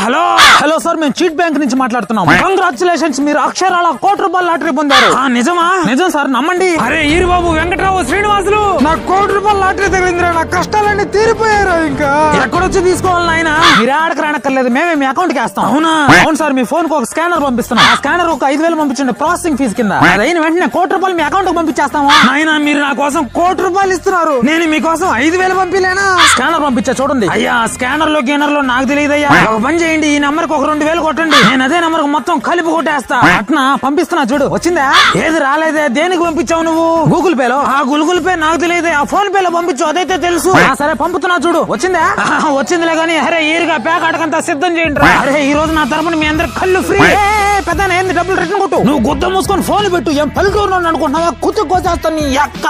Hello hello sir, మేము cheat bank నుంచి మాట్లాడుతున్నాం. కంగ్రాచులేషన్స్, మీరు అక్షరాల ₹1,00,00,000 లాటరీ పొందారు. నిజమా? నిజం సార్, నమ్మండి. అరే ఈరుబాబు, వెంకట్రావు, శ్రీనివాసులు, నాకు ₹1,00,00,000 లాటరీ తగిలిందిరా. నా కష్టాలన్నీ తీరిపోయారా? ఇంకా ఎక్కడొచ్చి తీసుకోవాలి నాయన? మీరు ఆడకు రానక్కర్లేదు, మేమే మీ అకౌంట్ కి వేస్తాం. అవునా? అవును సార్, మీ ఫోన్ కు ఒక స్కానర్ పంపిస్తున్నాం. ఆ స్కానర్ ఒక 5,000 పంపించండి ప్రాసెసింగ్ ఫీజు కింద. అయిన వెంటనే ₹1,00,00,000 మీ అకౌంట్ కు పంపించేస్తాము. నాయన, మీరు నా కోసం ₹1,00,00,000 ఇస్తున్నారు, నేను మీకోసం 5,000 పంపిలేనా? స్కానర్ పంపించా చూడండి. అయ్యా, స్కానర్ లో గేనర్ లో నాకు తెలియదయ్యా. ఒక పని చేయండి, ఈ నెంబర్ కు ఒక 2,000 కొట్టండి, నేను అదే నెంబర్ కు మొత్తం కలిపి కొట్టేస్తా. అట్నా పంపిస్తున్నా చూడు. వచ్చిందా? ఏది రాలేదే? దేనికి పంపించావు నువ్వు? గూగుల్ పేలో? ఆ గూగుల్ పే నాకు తెలియదే, ఆ ఫోన్ పేలో పంపించు, అదైతే తెలుసు. సరే పంపుతున్నా చూడు. వచ్చిందా? వచ్చిందిలే గానీ, అరే ఈరుగా ప్యాక్ అడకంతా సిద్ధం చేయండి. అరే ఈ రోజు నా తరపున మీ అందరు కళ్ళు ఫ్రీ. పెద్ద ఏంది, డబ్బులు రిటర్న్ కొట్టు. నువ్వు గుద్ద మూసుకొని ఫోన్ పెట్టు. ఏం పల్లెటూరు అనుకుంటున్నావా? కుత్తు కోసేస్తాను నీ అక్క.